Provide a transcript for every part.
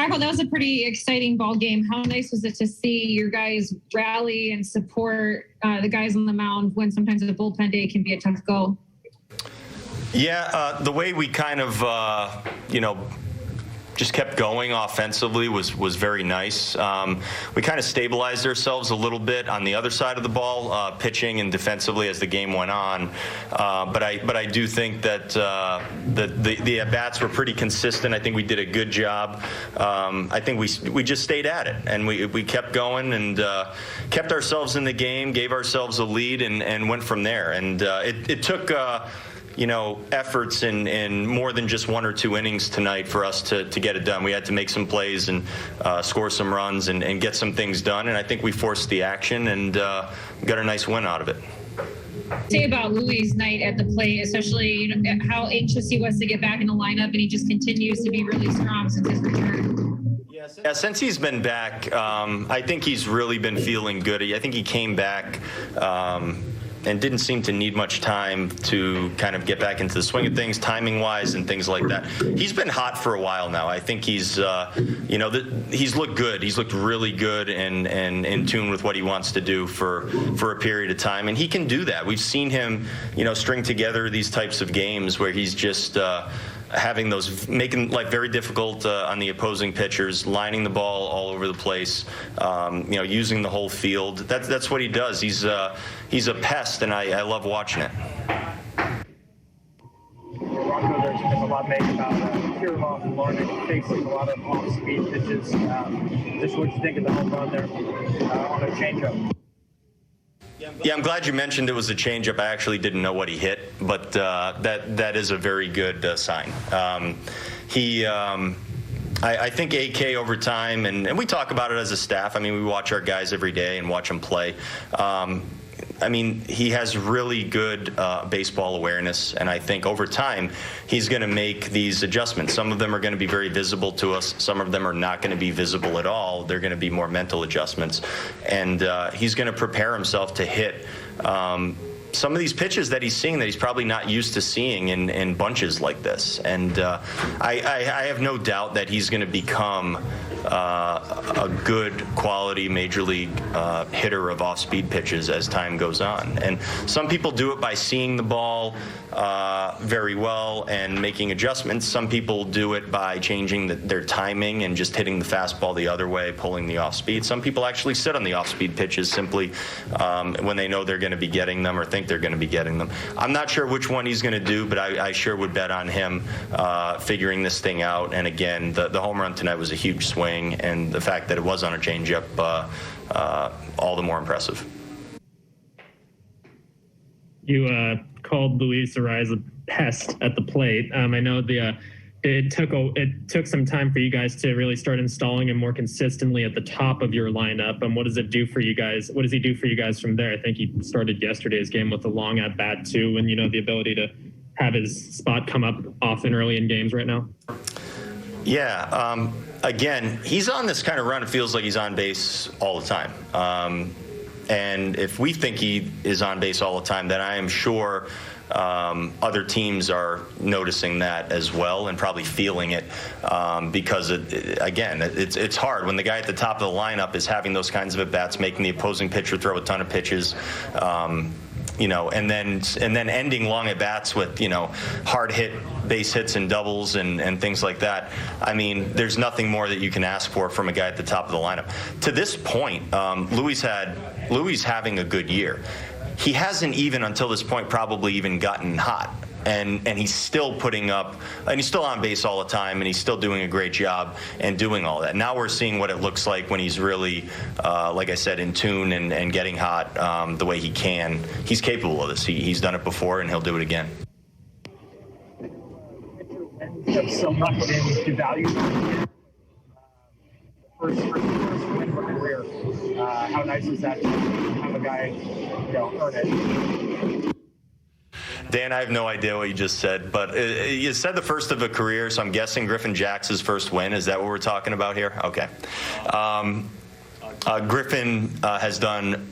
Rocco, that was a pretty exciting ball game. How nice was it to see your guys rally and support the guys on the mound when sometimes a bullpen day can be a tough go? Yeah, the way we kind of, just kept going offensively was very nice. We kind of stabilized ourselves a little bit on the other side of the ball, pitching and defensively as the game went on. But I do think that the at-bats were pretty consistent. I think we did a good job. I think we just stayed at it, and we kept going and kept ourselves in the game, gave ourselves a lead, and went from there. And it took efforts in more than just 1 or 2 innings tonight for us to get it done. We had to make some plays and score some runs and get some things done, and I think we forced the action and got a nice win out of it. Say about Louis' night at the plate, especially how anxious he was to get back in the lineup, and he just continues to be really strong since his return. Yeah, since he's been back, I think he's really been feeling good. I think he came back and didn't seem to need much time to kind of get back into the swing of things, timing-wise and things like that. He's been hot for a while now. I think he's, he's looked good. He's looked really good and in tune with what he wants to do for a period of time, and he can do that. We've seen him, string together these types of games where he's just having those, making life very difficult on the opposing pitchers, lining the ball all over the place, using the whole field. That's what he does. He's a pest, and I love watching it. Rocco, there's been a lot made about Kirilloff and Larnach facing a lot of off-speed pitches. Just what you think of the home run there on a changeup? Yeah, I'm glad you mentioned it was a changeup. I actually didn't know what he hit, but that is a very good sign. I think AK over time, and we talk about it as a staff. I mean, we watch our guys every day and watch them play. He has really good baseball awareness, and I think over time he's going to make these adjustments. Some of them are going to be very visible to us. Some of them are not going to be visible at all. They're going to be more mental adjustments, and he's going to prepare himself to hit some of these pitches that he's seeing that he's probably not used to seeing in bunches like this. And I have no doubt that he's going to become a good quality major league hitter of off-speed pitches as time goes on. And some people do it by seeing the ball very well and making adjustments. Some people do it by changing their timing and just hitting the fastball the other way, pulling the off-speed. Some people actually sit on the off-speed pitches simply when they know they're going to be getting them or think they're going to be getting them. I'm not sure which one he's going to do, but I sure would bet on him figuring this thing out. And again, the home run tonight was a huge swing, and the fact that it was on a changeup, all the more impressive. You called Luis Arraez a pest at the plate. I know it took some time for you guys to really start installing him more consistently at the top of your lineup. What does it do for you guys? What does he do for you guys from there? I think he started yesterday's game with a long at bat too, and the ability to have his spot come up often early in games right now. Yeah. Again, he's on this kind of run. It feels like he's on base all the time. And if we think he is on base all the time, then I am sure other teams are noticing that as well and probably feeling it because, it's hard when the guy at the top of the lineup is having those kinds of at-bats, making the opposing pitcher throw a ton of pitches, and then ending long at-bats with, hard hit base hits and doubles and things like that. I mean, there's nothing more that you can ask for from a guy at the top of the lineup. To this point, Louis having a good year. He hasn't even until this point probably even gotten hot. And he's still putting up, and he's still on base all the time, and he's still doing a great job and doing all that. Now we're seeing what it looks like when he's really, like I said, in tune and getting hot the way he can. He's capable of this. He's done it before, and he'll do it again. So much in value. First win of a career. How nice is that to have a guy, earn it? Dan, I have no idea what you just said, but you said the first of a career, so I'm guessing Griffin Jax's first win. Is that what we're talking about here? Okay. Griffin has done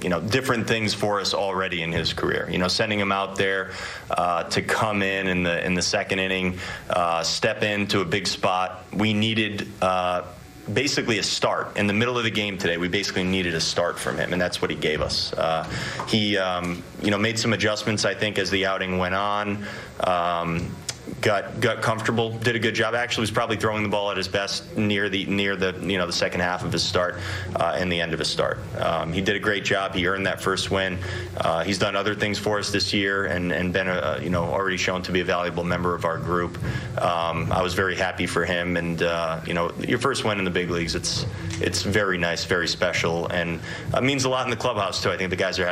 different things for us already in his career. Sending him out there to come in the second inning, step into a big spot. We needed basically a start in the middle of the game today. We basically needed a start from him, and that's what he gave us. He made some adjustments, I think, as the outing went on. Got comfortable, did a good job. Actually, was probably throwing the ball at his best near the second half of his start and the end of his start. He did a great job. He earned that first win. He's done other things for us this year and been already shown to be a valuable member of our group. I was very happy for him, and your first win in the big leagues, it's very nice, very special, and means a lot in the clubhouse too. I think the guys are happy.